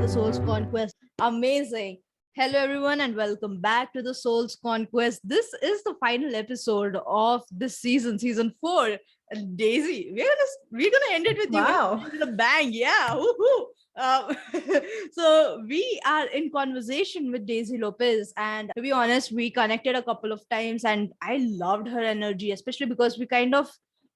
the Soul's Conquest. Amazing. Hello, everyone, and welcome back to the Soul's Conquest. This is the final episode of this season, season 4. And Daisy, we're gonna end it with Wow. you with a bang. Yeah, woohoo! So we are in conversation with Daisy Lopez, and to be honest, we connected a couple of times, and I loved her energy, especially because we kind of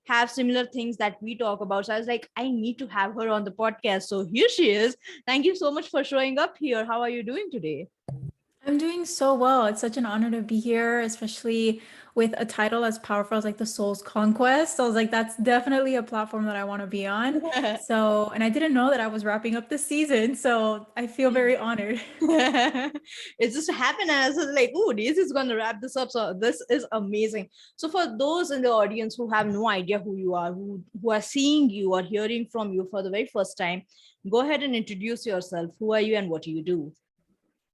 have similar things that we talk about. So I was like, I need to have her on the podcast. So here she is. Thank you so much for showing up here. How are you doing today? I'm doing so well. It's such an honor to be here, especially with a title as powerful as like the Soul's Conquest. So I was like, that's definitely a platform that I want to be on. So, and I didn't know that I was wrapping up the season. So I feel very honored. It just happened, and I was like, oh, Daisy is going to wrap this up. So this is amazing. So for those in the audience who have no idea who you are, who are seeing you or hearing from you for the very first time, go ahead and introduce yourself. Who are you and what do you do?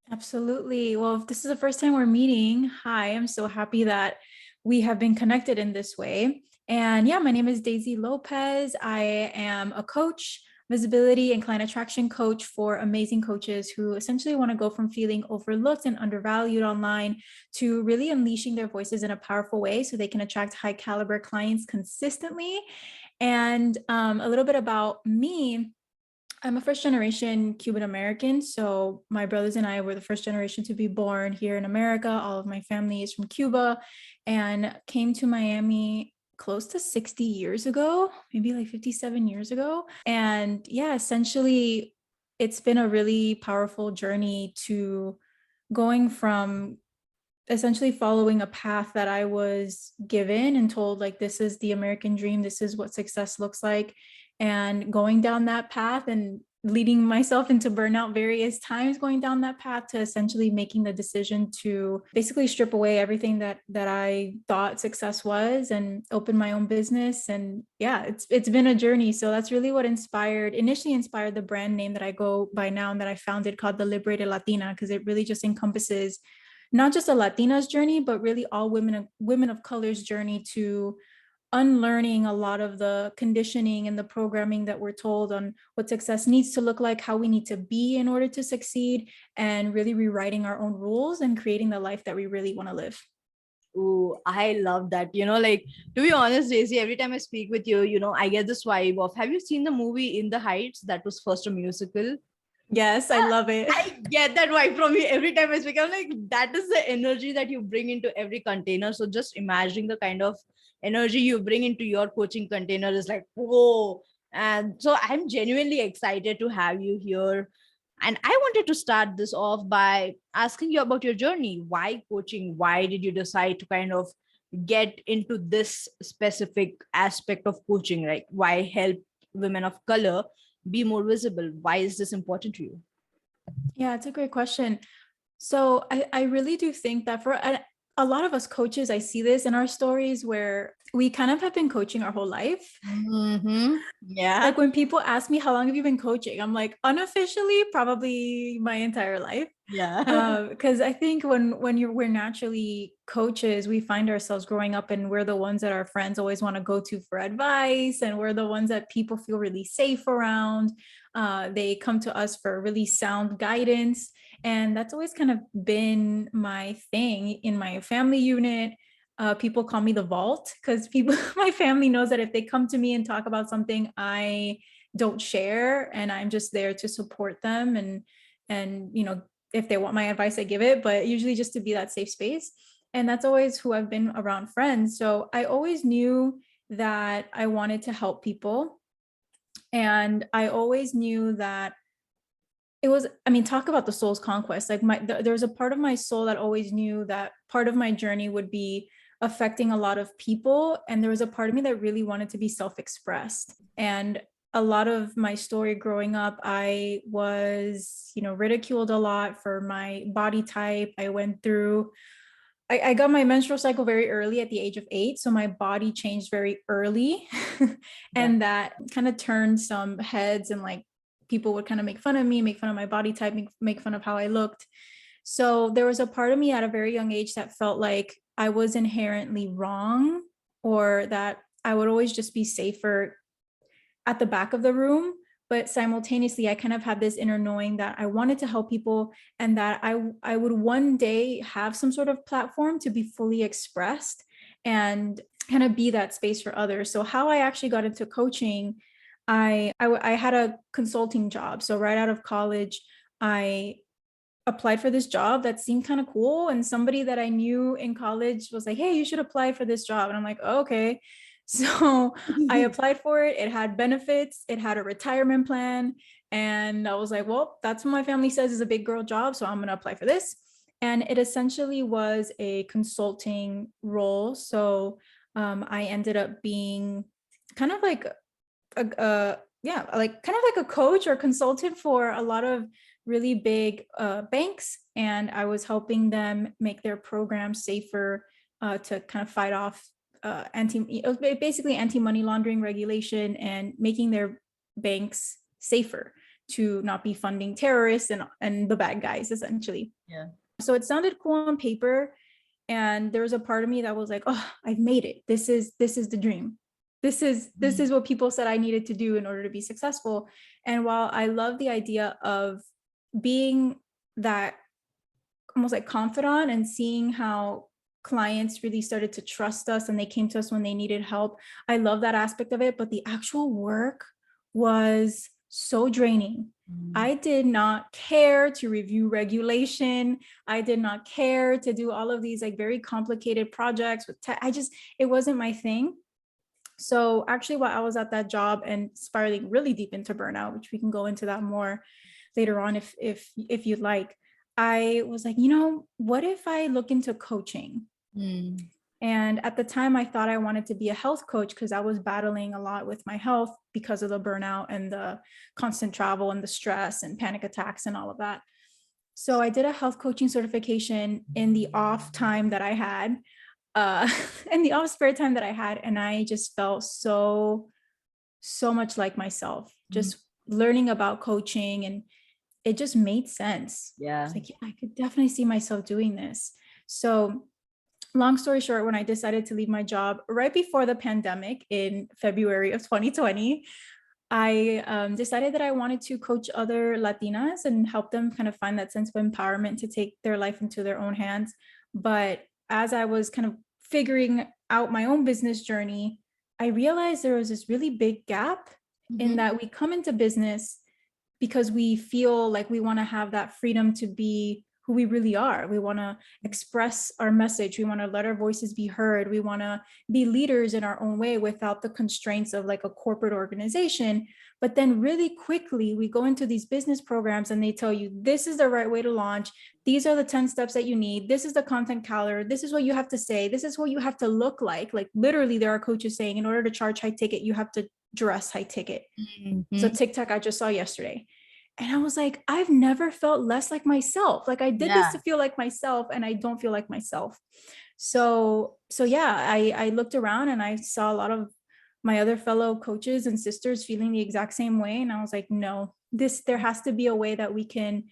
Absolutely. Well, if this is the first time we're meeting, hi, I'm so happy that we have been connected in this way. And yeah, my name is Daisy Lopez. I am a coach, visibility and client attraction coach for amazing coaches who essentially want to go from feeling overlooked and undervalued online to really unleashing their voices in a powerful way so they can attract high caliber clients consistently. And a little bit about me. I'm a first generation Cuban American. So my brothers and I were the first generation to be born here in America. All of my family is from Cuba and came to Miami close to 60 years ago, maybe like 57 years ago. And yeah, essentially it's been a really powerful journey to going from essentially following a path that I was given and told, like, this is the American dream, this is what success looks like, and going down that path and leading myself into burnout various times, going down that path to essentially making the decision to basically strip away everything that I thought success was and open my own business. And yeah, it's been a journey. So that's really what initially inspired the brand name that I go by now and that I founded, called the Liberated Latina, because it really just encompasses not just a Latina's journey, but really all women of color's journey to unlearning a lot of the conditioning and the programming that we're told on what success needs to look like, how we need to be in order to succeed, and really rewriting our own rules and creating the life that we really want to live. Oh, I love that. Like, to be honest, Daisy, every time I speak with you, I get this vibe of, have you seen the movie In the Heights? That was first a musical. Yes, I love it. I get that vibe from you every time I speak. I'm like, that is the energy that you bring into every container. So just imagining the kind of energy you bring into your coaching container is like, whoa. And so I'm genuinely excited to have you here. And I wanted to start this off by asking you about your journey. Why coaching? Why did you decide to kind of get into this specific aspect of coaching? Like, why help women of color be more visible? Why is this important to you? Yeah, it's a great question. So I really do think that for a lot of us coaches, I see this in our stories where we kind of have been coaching our whole life. Mm-hmm. Yeah. Like when people ask me, how long have you been coaching? I'm like, unofficially, probably my entire life. Yeah. Because I think when we're naturally coaches, we find ourselves growing up and we're the ones that our friends always want to go to for advice, and we're the ones that people feel really safe around. They come to us for really sound guidance, and that's always kind of been my thing in my family unit. People call me the vault because my family knows that if they come to me and talk about something, I don't share, and I'm just there to support them. And if they want my advice, I give it, but usually just to be that safe space. And that's always who I've been around friends. So I always knew that I wanted to help people. And I always knew that talk about the soul's conquest. Like there's a part of my soul that always knew that part of my journey would be affecting a lot of people. And there was a part of me that really wanted to be self-expressed. And a lot of my story growing up, I was, ridiculed a lot for my body type. I got my menstrual cycle very early at the age of 8. So my body changed very early. And that kind of turned some heads, and like people would kind of make fun of me, make fun of my body type, make fun of how I looked. So there was a part of me at a very young age that felt like I was inherently wrong, or that I would always just be safer at the back of the room but simultaneously I kind of had this inner knowing that I wanted to help people, and that I would one day have some sort of platform to be fully expressed and kind of be that space for others. So how I actually got into coaching, I had a consulting job. So right out of college, I applied for this job that seemed kind of cool. And somebody that I knew in college was like, hey, you should apply for this job. And I'm like, oh, okay. So I applied for it. It had benefits, it had a retirement plan. And I was like, well, that's what my family says is a big girl job. So I'm going to apply for this. And it essentially was a consulting role. So I ended up being kind of like yeah, like kind of like a coach or consultant for a lot of really big banks, and I was helping them make their programs safer to kind of fight off basically anti-money laundering regulation and making their banks safer to not be funding terrorists and the bad guys, essentially. Yeah. So it sounded cool on paper, and there was a part of me that was like, oh, I've made it. This is the dream. This is what people said I needed to do in order to be successful. And while I love the idea of being that almost like confidant and seeing how clients really started to trust us and they came to us when they needed help, I love that aspect of it. But the actual work was so draining. I did not care to review regulation. I did not care to do all of these like very complicated projects with it wasn't my thing. So actually while I was at that job and spiraling really deep into burnout, which we can go into that more later on if you'd like, I was like, what if I look into coaching? And at the time I thought I wanted to be a health coach because I was battling a lot with my health because of the burnout and the constant travel and the stress and panic attacks and all of that. So I did a health coaching certification in the off time that I had. In the off spare time that I had, and I just felt so much like myself, just learning about coaching, and it just made sense. Yeah. It's like, yeah, I could definitely see myself doing this. So long story short, when I decided to leave my job right before the pandemic in February of 2020, I decided that I wanted to coach other Latinas and help them kind of find that sense of empowerment to take their life into their own hands. But as I was kind of figuring out my own business journey, I realized there was this really big gap in that we come into business because we feel like we want to have that freedom to be who we really are. We want to express our message. We want to let our voices be heard. We want to be leaders in our own way without the constraints of like a corporate organization. But then really quickly, we go into these business programs and they tell you, this is the right way to launch. These are the 10 steps that you need. This is the content calendar. This is what you have to say. This is what you have to look like. Like literally there are coaches saying in order to charge high ticket, you have to dress high ticket. So TikTok I just saw yesterday. And I was like, I've never felt less like myself. Like I did this to feel like myself and I don't feel like myself. So yeah, I looked around and I saw a lot of my other fellow coaches and sisters feeling the exact same way. And I was like, no, there has to be a way that we can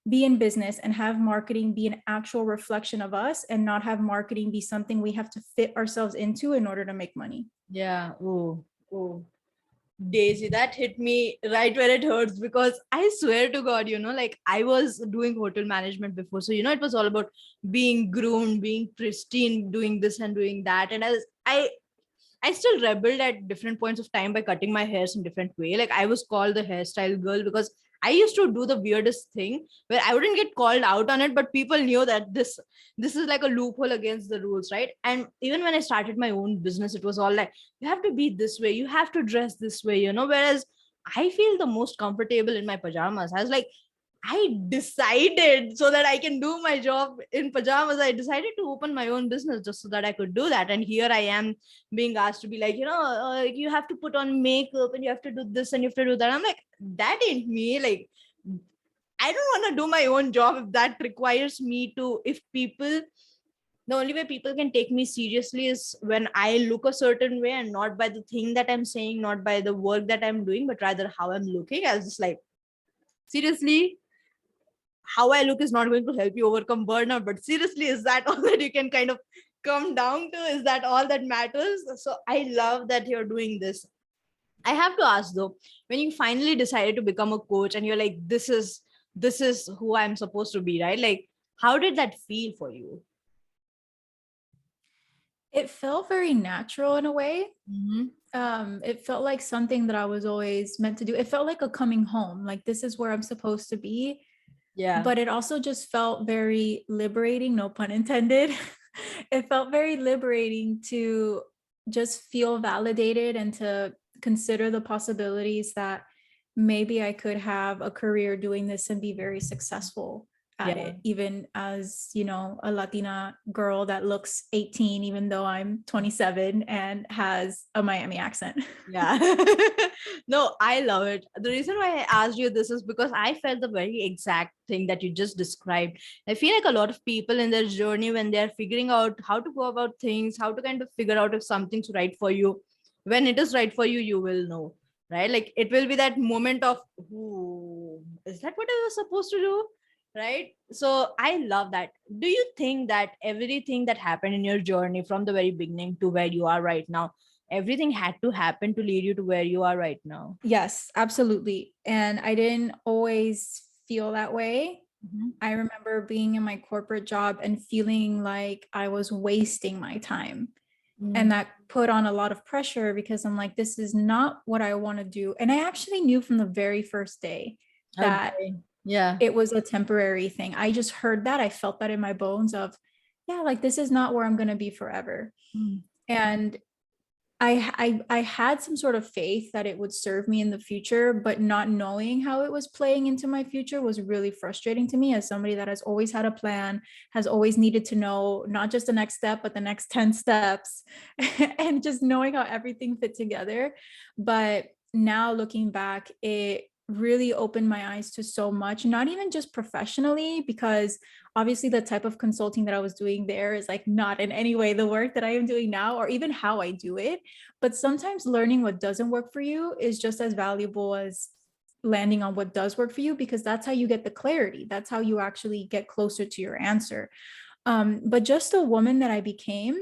be in business and have marketing be an actual reflection of us and not have marketing be something we have to fit ourselves into in order to make money. Yeah. Oh. Daisy, that hit me right where it hurts, because I swear to God, like I was doing hotel management before. So, it was all about being groomed, being pristine, doing this and doing that. And I still rebelled at different points of time by cutting my hair in different way. Like I was called the hairstyle girl because I used to do the weirdest thing where I wouldn't get called out on it, but people knew that this is like a loophole against the rules, right? And even when I started my own business, it was all like, you have to be this way, you have to dress this way, whereas I feel the most comfortable in my pajamas. I was like, I decided so that I can do my job in pajamas. I decided to open my own business just so that I could do that. And here I am being asked to be like, you have to put on makeup and you have to do this and you have to do that. I'm like, that ain't me. Like, I don't want to do my own job if that requires me to, the only way people can take me seriously is when I look a certain way and not by the thing that I'm saying, not by the work that I'm doing, but rather how I'm looking. I was just like, seriously, how I look is not going to help you overcome burnout, but seriously, is that all that you can kind of come down to? Is that all that matters? So I love that you're doing this. I have to ask though, when you finally decided to become a coach and you're like, this is who I'm supposed to be, right? Like, how did that feel for you? It felt very natural in a way. Mm-hmm. It felt like something that I was always meant to do. It felt like a coming home, like this is where I'm supposed to be. Yeah. But it also just felt very liberating, no pun intended. It felt very liberating to just feel validated and to consider the possibilities that maybe I could have a career doing this and be very successful at Yeah. it, even as, you know, a Latina girl that looks 18, even though I'm 27 and has a Miami accent. Yeah. No, I love it. The reason why I asked you this is because I felt the very exact thing that you just described. I feel like a lot of people in their journey, when they're figuring out how to go about things, how to kind of figure out if something's right for you, when it is right for you, you will know, right? Like it will be that moment of, ooh, is that what I was supposed to do? Right. So I love that. Do you think that everything that happened in your journey from the very beginning to where you are right now, everything had to happen to lead you to where you are right now? Yes, absolutely. And I didn't always feel that way. Mhm. I remember being in my corporate job and feeling like I was wasting my time. And Mm. that put on a lot of pressure because I'm like, this is not what I want to do. And I actually knew from the very first day that Okay. Yeah. it was a temporary thing. I just heard that. I felt that in my bones of, yeah, like this is not where I'm going to be forever. Mm. And I had some sort of faith that it would serve me in the future, but not knowing how it was playing into my future was really frustrating to me as somebody that has always had a plan, has always needed to know not just the next step, but the next 10 steps, and just knowing how everything fit together. But now looking back, it really opened my eyes to so much, not even just professionally, because obviously the type of consulting that I was doing there is like not in any way the work that I am doing now or even how I do it. But sometimes learning what doesn't work for you is just as valuable as landing on what does work for you, because that's how you get the clarity. That's how you actually get closer to your answer. But just the woman that I became,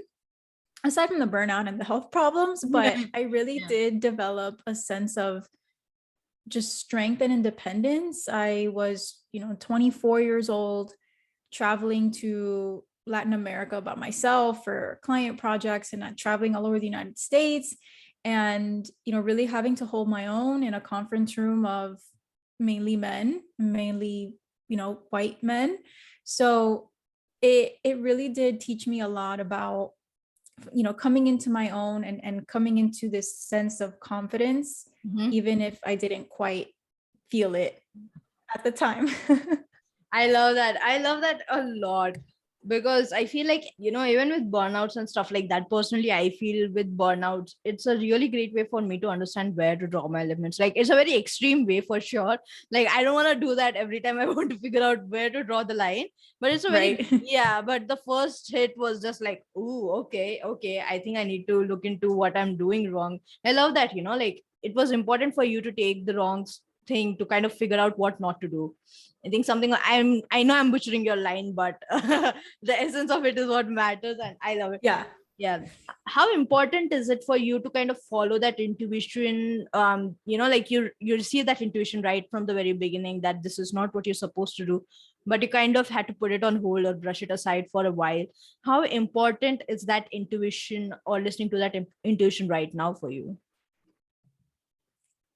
aside from the burnout and the health problems, but I really Yeah. did develop a sense of just strength and independence. I was, 24 years old, traveling to Latin America by myself for client projects and traveling all over the United States, and really having to hold my own in a conference room of mainly men, mainly white men. So it really did teach me a lot about coming into my own and coming into this sense of confidence, Mhm. even if I didn't quite feel it at the time. I love that. I love that a lot because I feel like, even with burnouts and stuff like that, personally, I feel with burnouts, it's a really great way for me to understand where to draw my limits. Like, it's a very extreme way for sure. Like, I don't want to do that every time I want to figure out where to draw the line, but it's a very, Right. yeah. But the first hit was just like, ooh, okay, okay. I think I need to look into what I'm doing wrong. I love that, like, it was important for you to take the wrong thing to kind of figure out what not to do. I think something I know I'm butchering your line, but the essence of it is what matters, and I love it. Yeah. Yeah. How important is it for you to kind of follow that intuition? Like you receive that intuition right from the very beginning that this is not what you're supposed to do, but you kind of had to put it on hold or brush it aside for a while. How important is that intuition or listening to that intuition right now for you?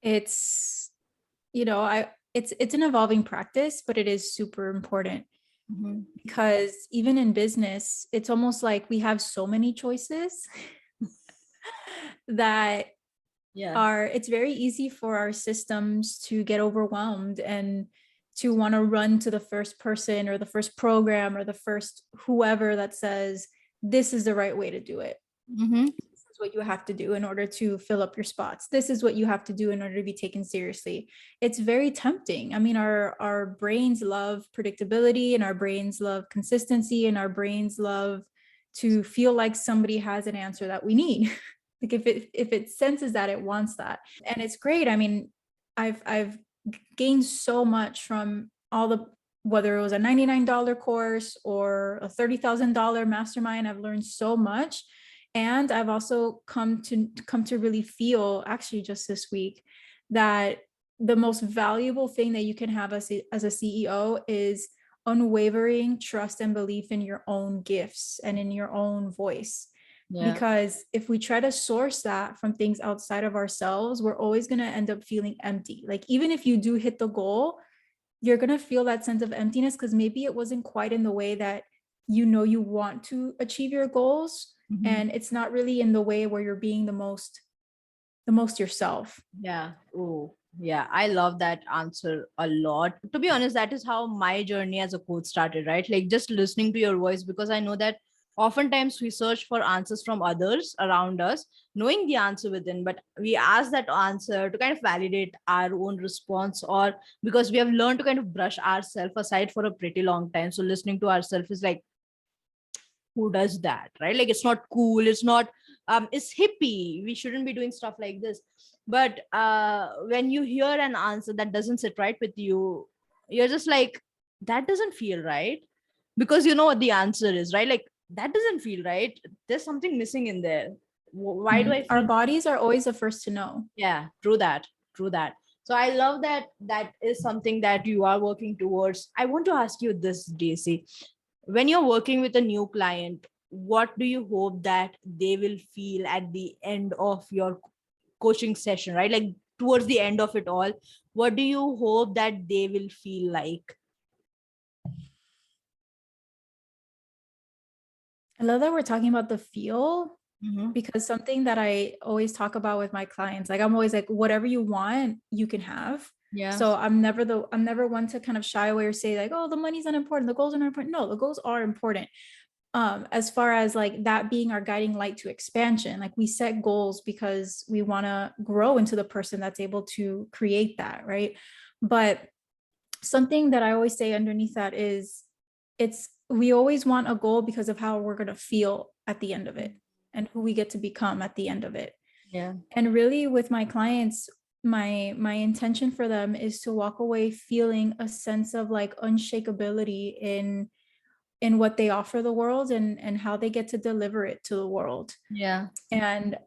It's I it's an evolving practice, but it is super important Mhm. because even in business, it's almost like we have so many choices that Yeah. are it's very easy for our systems to get overwhelmed and to want to run to the first person or the first program or the first whoever that says this is the right way to do it. Mm-hmm. This is what you have to do in order to fill up your spots. This is what you have to do in order to be taken seriously. It's very tempting. I mean, our brains love predictability, and our brains love consistency, and our brains love to feel like somebody has an answer that we need. Like if it senses that, it wants that. And it's great. I mean, I've gained so much from all the, whether it was a $99 course or a $30,000 mastermind. I've learned so much. And I've also come to really feel, actually just this week, that the most valuable thing that you can have as a CEO is unwavering trust and belief in your own gifts and in your own voice. Yeah. Because if we try to source that from things outside of ourselves, we're always going to end up feeling empty. Like, even if you do hit the goal, you're going to feel that sense of emptiness because maybe it wasn't quite in the way that you want to achieve your goals. Mhm. And it's not really in the way where you're being the most yourself. Yeah. Oh, yeah. I love that answer a lot. To be honest, that is how my journey as a coach started, right? Like just listening to your voice, because I know that oftentimes we search for answers from others around us, knowing the answer within, but we ask that answer to kind of validate our own response, or because we have learned to kind of brush ourselves aside for a pretty long time. So listening to ourselves is like, who does that, right? Like it's not cool, it's not it's hippie, we shouldn't be doing stuff like this. But when you hear an answer that doesn't sit right with you, you're just like, that doesn't feel right, because you know what the answer is, right? Like that doesn't feel right, there's something missing in there. Why do I Our feel? bodies are always the first to know. Yeah, true that, true that. So I love that that is something that you are working towards. I want to ask you this, Daisy, when you're working with a new client, what do you hope that they will feel at the end of your coaching session, right? Like towards the end of it all, what do you hope that they will feel like? I love that we're talking about the feel, Mm-hmm. because something that I always talk about with my clients, like I'm always like, whatever you want, you can have. Yeah. So I'm never one to kind of shy away or say like, oh, the money's not important, the goals are not important. No, the goals are important. As far as like that being our guiding light to expansion, like we set goals because we want to grow into the person that's able to create that, right? But something that I always say underneath that is, we always want a goal because of how we're going to feel at the end of it and who we get to become at the end of it. Yeah. And really with my clients, my intention for them is to walk away feeling a sense of like unshakability in what they offer the world and how they get to deliver it to the world. Yeah. And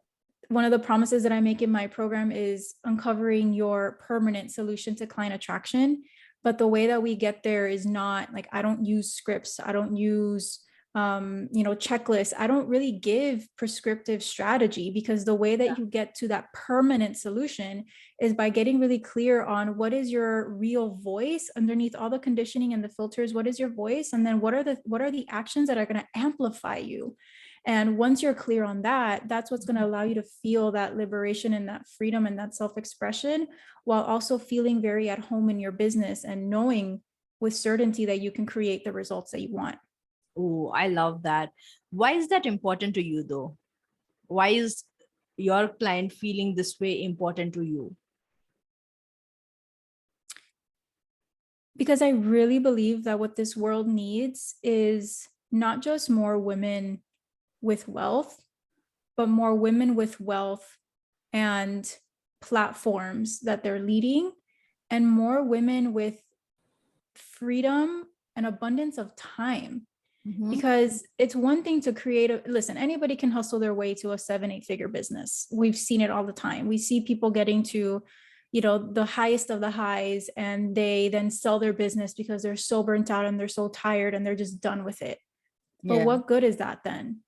one of the promises that I make in my program is uncovering your permanent solution to client attraction. But the way that we get there is not like, I don't use scripts, I don't use checklists. I don't really give prescriptive strategy, because the way that you get to that permanent solution is by getting really clear on what is your real voice underneath all the conditioning and the filters. What is your voice? And then what are the actions that are going to amplify you? And once you're clear on that, that's what's going to allow you to feel that liberation and that freedom and that self-expression, while also feeling very at home in your business and knowing with certainty that you can create the results that you want. Oh, I love that. Why is that important to you though? Why is your client feeling this way important to you? Because I really believe that what this world needs is not just more women with wealth, but more women with wealth and platforms that they're leading, and more women with freedom and abundance of time. Mm-hmm. Because it's one thing to create listen, anybody can hustle their way to a 7-8 figure business. We've seen it all the time. We see people getting to the highest of the highs, and they then sell their business because they're so burnt out and they're so tired and they're just done with it. But Yeah. what good is that then?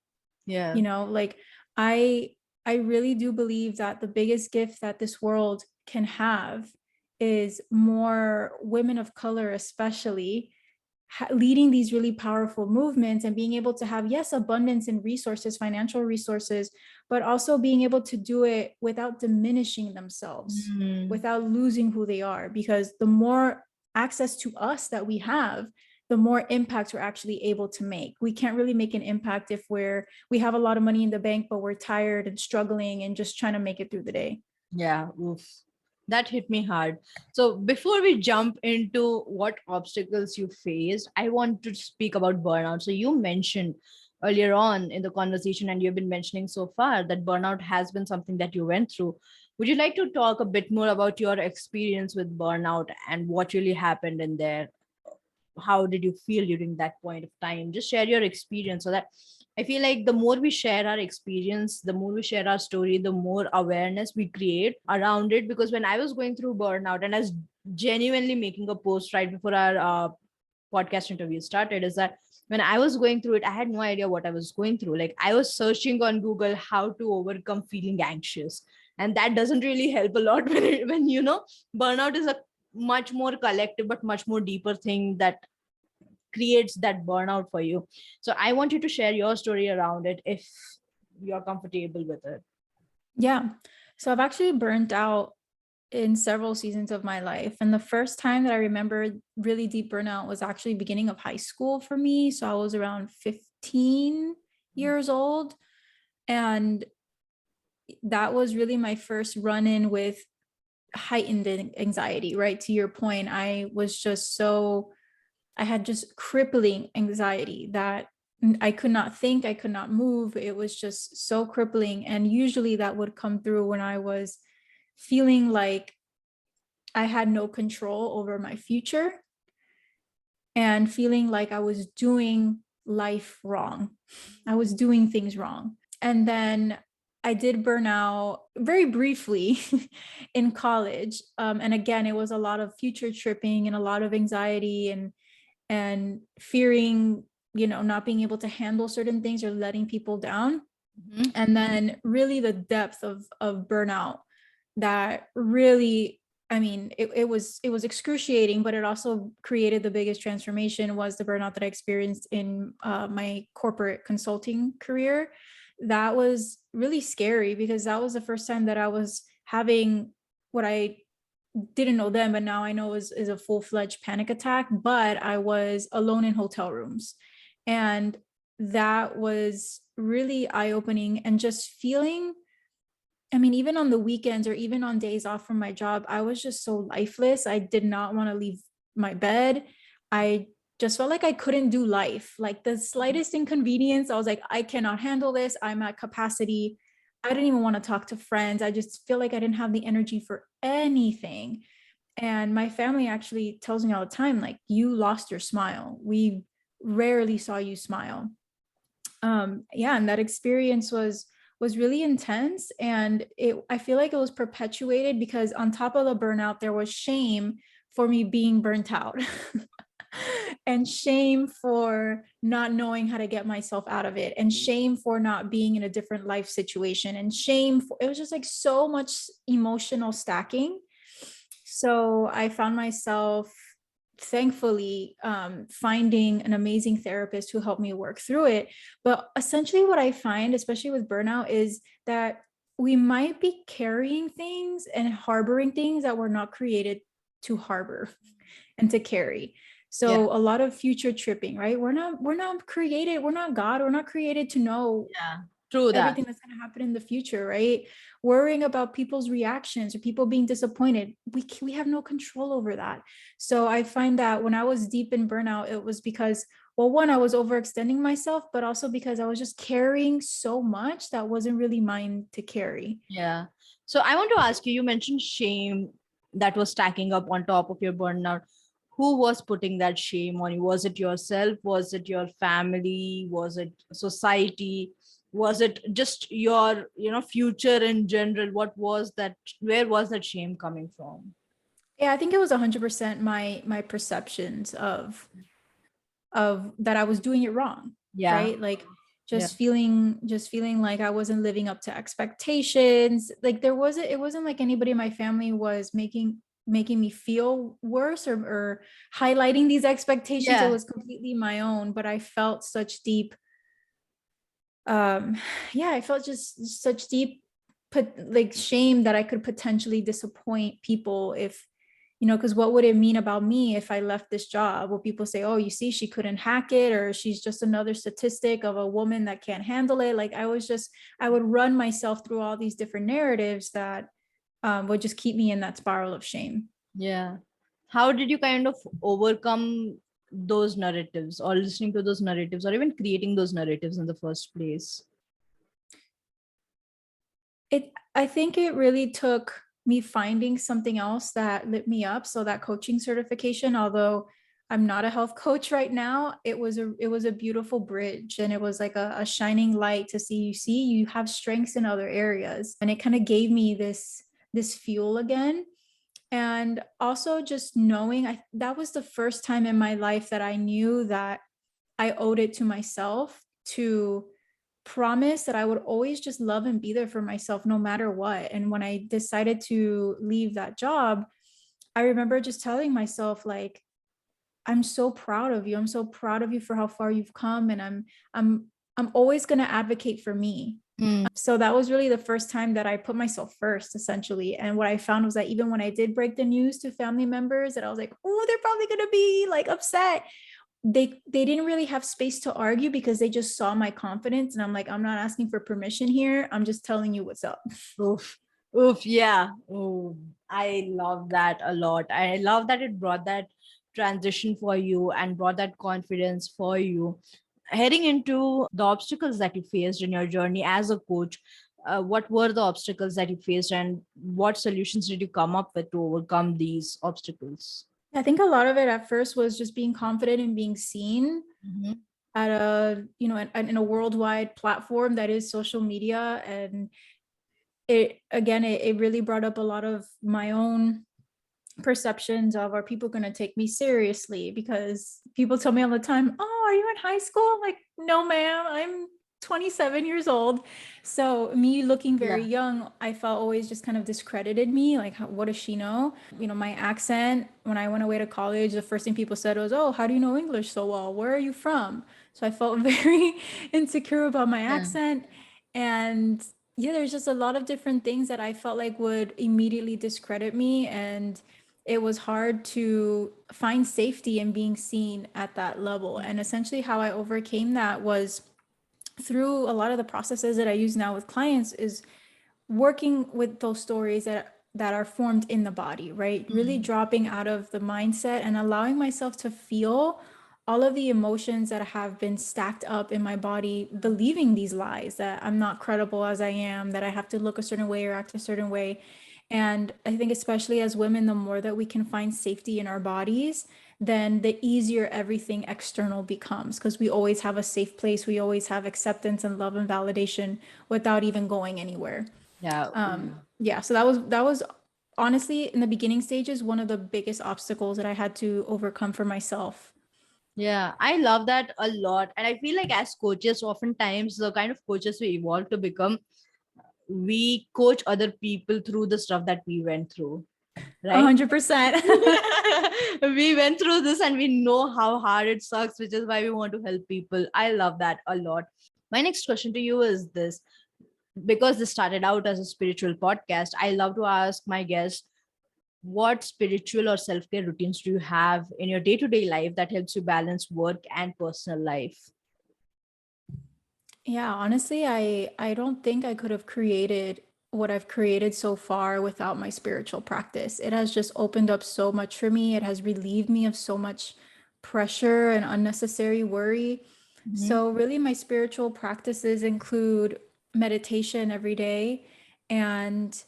Yeah. Like I really do believe that the biggest gift that this world can have is more women of color, especially leading these really powerful movements and being able to have, yes, abundance in resources, financial resources, but also being able to do it without diminishing themselves, without losing who they are. Because the more access to us that we have, the more impact we're actually able to make. We can't really make an impact if we have a lot of money in the bank, but we're tired and struggling and just trying to make it through the day. Yeah. Oof. That hit me hard. So before we jump into what obstacles you faced, I want to speak about burnout. So you mentioned earlier on in the conversation, and you've been mentioning so far, that burnout has been something that you went through. Would you like to talk a bit more about your experience with burnout and what really happened in there? How did you feel during that point of time? Just share your experience so that I feel like the more we share our experience, the more we share our story, the more awareness we create around it. Because when I was going through burnout, and I was genuinely making a post right before our podcast interview started, is that when I was going through it, I had no idea what I was going through. Like, I was searching on Google how to overcome feeling anxious. And that doesn't really help a lot when burnout is a much more collective but much more deeper thing that creates that burnout for you. So I want you to share your story around it if you're comfortable with it. Yeah. So I've actually burnt out in several seasons of my life. And the first time that I remember really deep burnout was actually beginning of high school for me. So I was around 15 years old. And that was really my first run in with heightened anxiety, right? To your point, I had just crippling anxiety that I could not think, I could not move. It was just so crippling. And usually that would come through when I was feeling like I had no control over my future and feeling like I was doing life wrong. I was doing things wrong. And then I did burn out very briefly in college. And again, it was a lot of future tripping and a lot of anxiety and fearing, not being able to handle certain things or letting people down. Mm-hmm. And then really the depth of burnout that really, I mean, it was excruciating, but it also created the biggest transformation was the burnout that I experienced in my corporate consulting career. That was really scary because that was the first time that I was having what I didn't know then, but now I know is a full-fledged panic attack, but I was alone in hotel rooms. And that was really eye-opening, and just feeling, I mean, even on the weekends or even on days off from my job, I was just so lifeless. I did not want to leave my bed. I just felt like I couldn't do life. Like the slightest inconvenience, I was like, I cannot handle this. I'm at capacity. I didn't even want to talk to friends. I just feel like I didn't have the energy for anything. And my family actually tells me all the time, like, you lost your smile. We rarely saw you smile. Yeah, and that experience was really intense, and I feel like it was perpetuated because on top of the burnout there was shame for me being burnt out and shame for not knowing how to get myself out of it, and shame for not being in a different life situation, and shame for, it was just like so much emotional stacking. So I found myself, thankfully, finding an amazing therapist who helped me work through it. But essentially what I find, especially with burnout, is that we might be carrying things and harboring things that were not created to harbor and to carry. Yeah. So a lot of future tripping, right? We're not created, we're not God, we're not created to know True that. everything that's going to happen in the future, right? Worrying about people's reactions or people being disappointed, we have no control over that. So I find that when I was deep in burnout, it was because, well, one, I was overextending myself, but also because I was just carrying so much that wasn't really mine to carry. Yeah. So I want to ask you, you mentioned shame that was stacking up on top of your burnout. Who was putting that shame on you? Was it yourself? Was it your family? Was it society? Was it just your, future in general? What was that? Where was that shame coming from? Yeah, I think it was 100% my perceptions of that I was doing it wrong, Yeah. right? Like Yeah. just feeling like I wasn't living up to expectations. Like it wasn't like anybody in my family was making me feel worse or highlighting these expectations. It Yeah. was completely my own, but I felt such deep um yeah, I felt just such deep like shame that I could potentially disappoint people if, because what would it mean about me if I left this job? Will people say, oh, you see, she couldn't hack it, or she's just another statistic of a woman that can't handle it? Like I would run myself through all these different narratives that would just keep me in that spiral of shame. Yeah. How did you kind of overcome those narratives, or listening to those narratives, or even creating those narratives in the first place? I think it really took me finding something else that lit me up. So that coaching certification, although I'm not a health coach right now. It was a beautiful bridge, and it was like a shining light to see you have strengths in other areas. And it kind of gave me this fuel again. And also just knowing that was the first time in my life that I knew that I owed it to myself to promise that I would always just love and be there for myself no matter what. And when I decided to leave that job, I remember just telling myself, like, I'm so proud of you. I'm so proud of you for how far you've come. And I'm always going to advocate for me. Mm. So that was really the first time that I put myself first, essentially. And what I found was that even when I did break the news to family members, that I was like, oh, they're probably going to be like upset. They didn't really have space to argue because they just saw my confidence. And I'm like, I'm not asking for permission here. I'm just telling you what's up. Oof. Oof. Yeah. Oh, I love that a lot. I love that it brought that transition for you and brought that confidence for you. Heading into the obstacles that you faced in your journey as a coach, what were the obstacles that you faced and what solutions did you come up with to overcome these obstacles? I think a lot of it at first was just being confident and being seen Mhm. at a, in a worldwide platform that is social media. And it really brought up a lot of my own perceptions of, are people going to take me seriously? Because people tell me all the time, oh, are you in high school? I'm like, no, ma'am, I'm 27 years old. So me looking very Yeah. young, I felt always just kind of discredited me. Like, what does she know? My accent, when I went away to college, the first thing people said was, oh, how do you know English so well? Where are you from? So I felt very insecure about my Yeah. accent. And yeah, there's just a lot of different things that I felt like would immediately discredit me. And it was hard to find safety in being seen at that level. And essentially, how I overcame that was through a lot of the processes that I use now with clients, is working with those stories that are formed in the body, right? Really Mm. dropping out of the mindset and allowing myself to feel all of the emotions that have been stacked up in my body, believing these lies that I'm not credible as I am, that I have to look a certain way or act a certain way. And I think, especially as women, the more that we can find safety in our bodies, then the easier everything external becomes, because we always have a safe place. We always have acceptance and love and validation without even going anywhere. Yeah. Yeah, so that was honestly, in the beginning stages, one of the biggest obstacles that I had to overcome for myself. Yeah, I love that a lot. And I feel like as coaches, oftentimes the kind of coaches we evolve to become, we coach other people through the stuff that we went through, right? 100%. We went through this and we know how hard it sucks, which is why we want to help people. I love that a lot. My next question to you is this, because this started out as a spiritual podcast, I love to ask my guests, what spiritual or self-care routines do you have in your day-to-day life that helps you balance work and personal life? Yeah, honestly, I don't think I could have created what I've created so far without my spiritual practice. It has just opened up so much for me. It has relieved me of so much pressure and unnecessary worry. Mhm. So really, my spiritual practices include meditation every day, and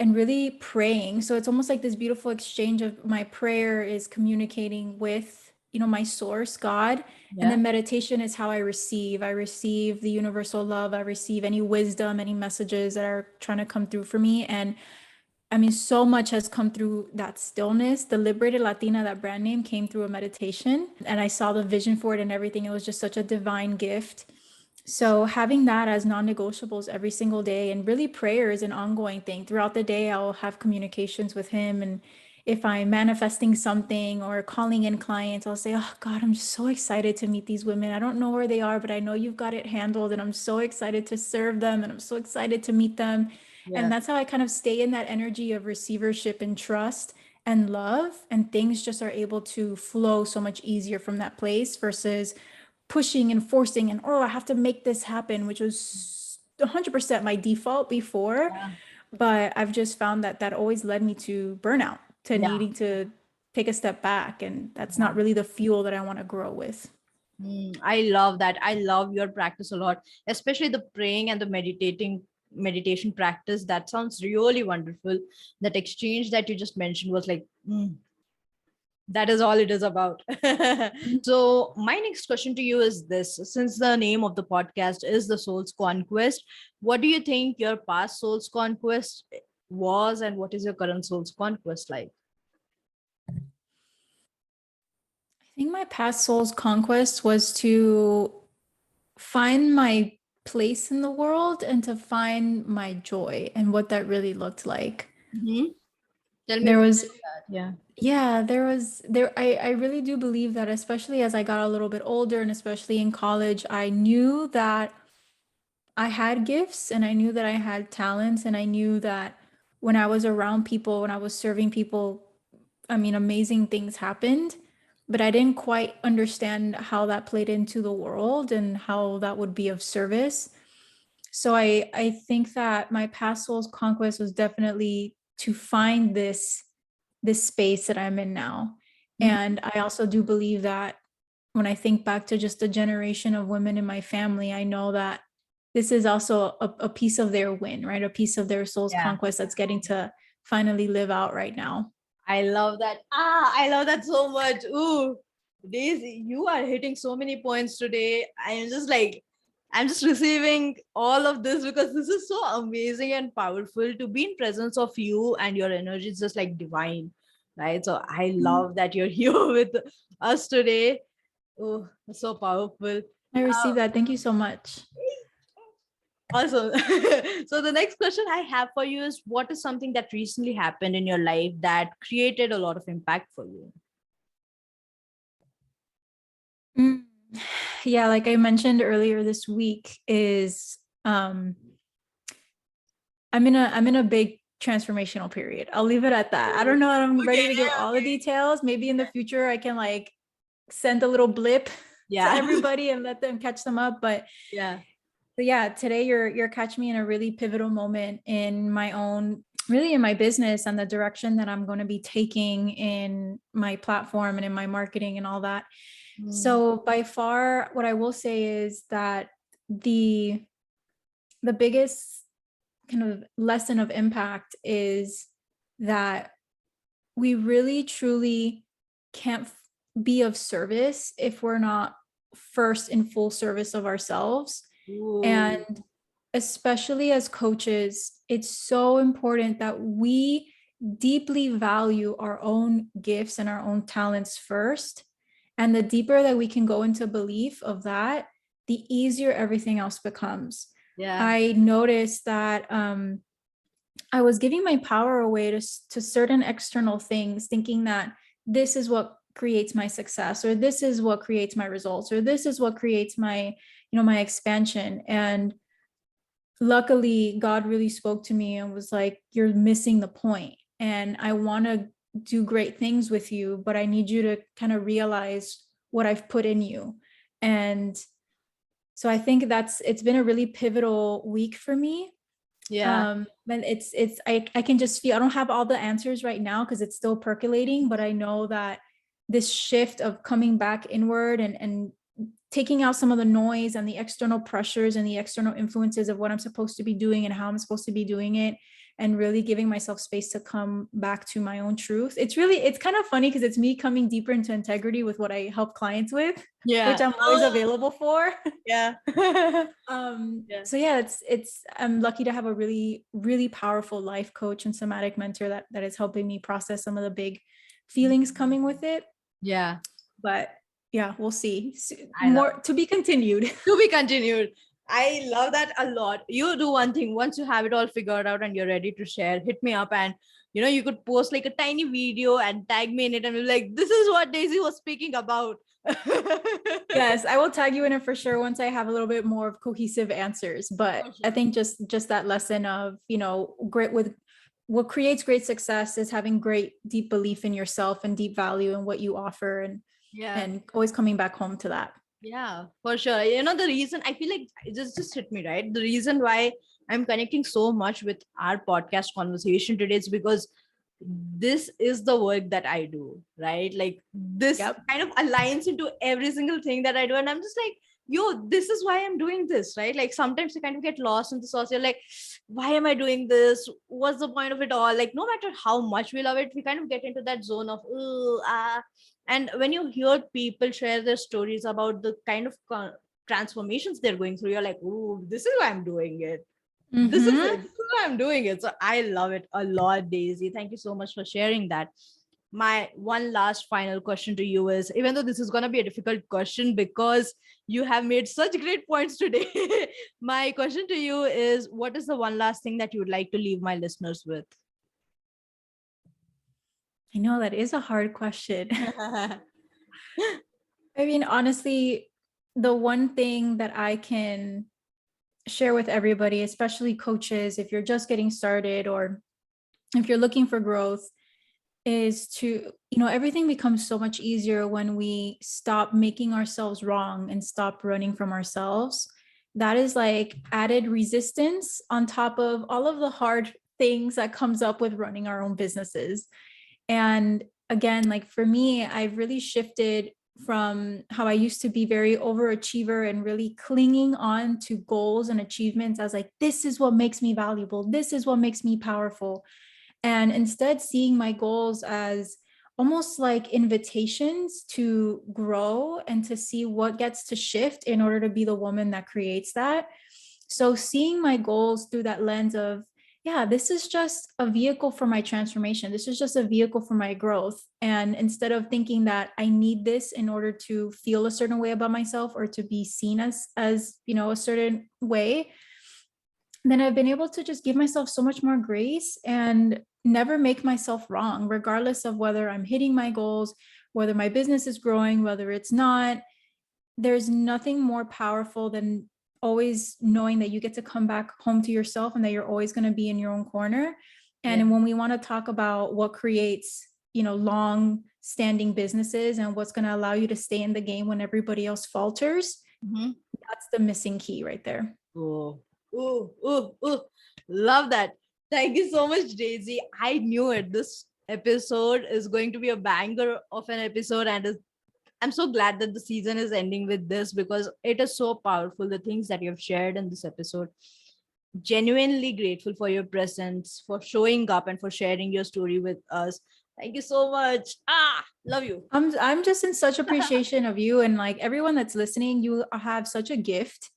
really praying. So it's almost like this beautiful exchange of, my prayer is communicating with, my source, God. And Yeah. then meditation is how I receive the universal love. I receive any wisdom, any messages that are trying to come through for me. And I mean, so much has come through that stillness. The Liberated Latina, that brand name, came through a meditation, and I saw the vision for it and everything. It was just such a divine gift. So having that as non-negotiables every single day, and really prayer is an ongoing thing. Throughout the day, I'll have communications with him. And if I'm manifesting something or calling in clients, I'll say, oh God, I'm just so excited to meet these women. I don't know where they are, but I know you've got it handled. And I'm so excited to serve them. And I'm so excited to meet them. And Yeah. that's how I kind of stay in that energy of receivership and trust and love. And things just are able to flow so much easier from that place versus pushing and forcing and, oh, I have to make this happen, which was 100% my default before. Yeah. But I've just found that that always led me to burnout, to Yeah. needing to take a step back. And that's Yeah. not really the fuel that I want to grow with. I love that. I love your practice a lot, especially the praying and the meditation practice. That sounds really wonderful. That exchange that you just mentioned was like, That is all it is about. So my next question to you is this: since the name of the podcast is the Soul's Conquest, what do you think your past Soul's Conquest was, and what is your current Soul's Conquest like? I think my past soul's conquest was to find my place in the world and to find my joy and what that really looked like. Mm-hmm. Tell me There more was, about that. Yeah. yeah, I really do believe that, especially as I got a little bit older and especially in college, I knew that I had gifts and I knew that I had talents and I knew that when I was around people, when I was serving people, I mean, amazing things happened, but I didn't quite understand how that played into the world and how that would be of service. So I think that my past soul's conquest was definitely to find this space that I'm in now. Mhm. And I also do believe that when I think back to just a generation of women in my family, I know that this is also a piece of their win, right? A piece of their soul's Yeah. conquest that's getting to finally live out right now. I love that. I love that so much. Ooh, Daisy, you are hitting so many points today. I'm just receiving all of this because this is so amazing and powerful to be in presence of you, and your energy is just like divine, right? So I love that you're here with us today. Oh, so powerful. I received that. Thank you so much. Awesome. So the next question I have for you is, what is something that recently happened in your life that created a lot of impact for you? Mm. Yeah, like I mentioned earlier this week is I'm in a big transformational period. I'll leave it at that. I don't know that I'm ready Okay. to give all the details. Maybe in the future I can like send a little blip to Yeah. everybody and let them catch them up. But Yeah. yeah, today you're catching me in a really pivotal moment in my own, really in my business and the direction that I'm going to be taking in my platform and in my marketing and all that. Mm. So by far, what I will say is that the the biggest kind of lesson of impact is that we really truly can't be of service if we're not first in full service of ourselves. Ooh. And especially as coaches, it's so important that we deeply value our own gifts and our own talents first. And the deeper that we can go into belief of that, the easier everything else becomes. Yeah. I noticed that I was giving my power away to certain external things, thinking that this is what creates my success, or this is what creates my results, or this is what creates my, my expansion. And luckily, God really spoke to me and was like, you're missing the point. And I want to do great things with you, but I need you to kind of realize what I've put in you. And so I think it's been a really pivotal week for me. Yeah. And I can just feel, I don't have all the answers right now because it's still percolating, but I know that this shift of coming back inward and taking out some of the noise and the external pressures and the external influences of what I'm supposed to be doing and how I'm supposed to be doing it, and really giving myself space to come back to my own truth. It's kind of funny because it's me coming deeper into integrity with what I help clients with, Yeah. which I'm always available for. Yeah. Yeah. So yeah, it's I'm lucky to have a really, really powerful life coach and somatic mentor that is helping me process some of the big feelings coming with it. Yeah. But yeah, we'll see. I love More to be continued. to be continued. I love that a lot. You do one thing, once you have it all figured out and you're ready to share, hit me up, and you could post like a tiny video and tag me in it and be like, this is what Daisy was speaking about. Yes, I will tag you in it for sure once I have a little bit more of cohesive answers. But For I sure. think just that lesson of, great with what creates great success is having great deep belief in yourself and deep value in what you offer, and Yeah. and always coming back home to that. Yeah, for sure. The reason I feel like it just hit me, right? The reason why I'm connecting so much with our podcast conversation today is because this is the work that I do, right? Like this Yep. kind of aligns into every single thing that I do. And I'm just like, this is why I'm doing this, right? Like sometimes you kind of get lost in the sauce. You're like, why am I doing this? What's the point of it all? Like, no matter how much we love it, we kind of get into that zone of, ooh, ah. And when you hear people share their stories about the kind of transformations they're going through, you're like, ooh, this is why I'm doing it. This is Mm-hmm. it. This is why I'm doing it. So I love it a lot, Daisy. Thank you so much for sharing that. My one last final question to you is, even though this is going to be a difficult question because you have made such great points today, my question to you is, what is the one last thing that you would like to leave my listeners with? I know that is a hard question. I mean, honestly, the one thing that I can share with everybody, especially coaches, if you're just getting started or if you're looking for growth, is to, everything becomes so much easier when we stop making ourselves wrong and stop running from ourselves. That is like added resistance on top of all of the hard things that comes up with running our own businesses. And again, like for me, I've really shifted from how I used to be very overachiever and really clinging on to goals and achievements as like, this is what makes me valuable. This is what makes me powerful. And instead seeing my goals as almost like invitations to grow and to see what gets to shift in order to be the woman that creates that. So seeing my goals through that lens of, yeah, this is just a vehicle for my transformation. This is just a vehicle for my growth. And instead of thinking that I need this in order to feel a certain way about myself or to be seen as a certain way, then I've been able to just give myself so much more grace and never make myself wrong, regardless of whether I'm hitting my goals, whether my business is growing, whether it's not. There's nothing more powerful than always knowing that you get to come back home to yourself and that you're always going to be in your own corner. And Yeah. when we want to talk about what creates, long standing businesses and what's going to allow you to stay in the game when everybody else falters, that's the missing key right there. Oh, love that. Thank you so much, Daisy. I knew it. This episode is going to be a banger of an episode, and I'm so glad that the season is ending with this because it is so powerful. The things that you have shared in this episode. Genuinely grateful for your presence, for showing up, and for sharing your story with us. Thank you so much. Love you. I'm just in such appreciation of you and like everyone that's listening. You have such a gift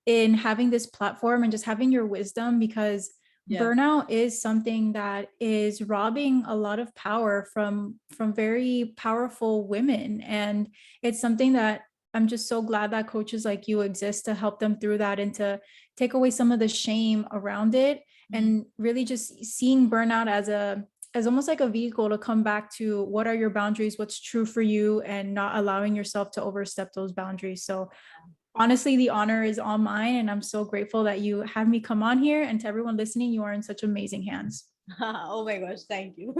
in having this platform and just having your wisdom, because burnout is something that is robbing a lot of power from very powerful women. And it's something that I'm just so glad that coaches like you exist to help them through that and to take away some of the shame around it, and really just seeing burnout as almost like a vehicle to come back to what are your boundaries, what's true for you, and not allowing yourself to overstep those boundaries. So honestly, the honor is all mine. And I'm so grateful that you had me come on here. And to everyone listening, you are in such amazing hands. Oh my gosh, thank you.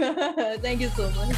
Thank you so much.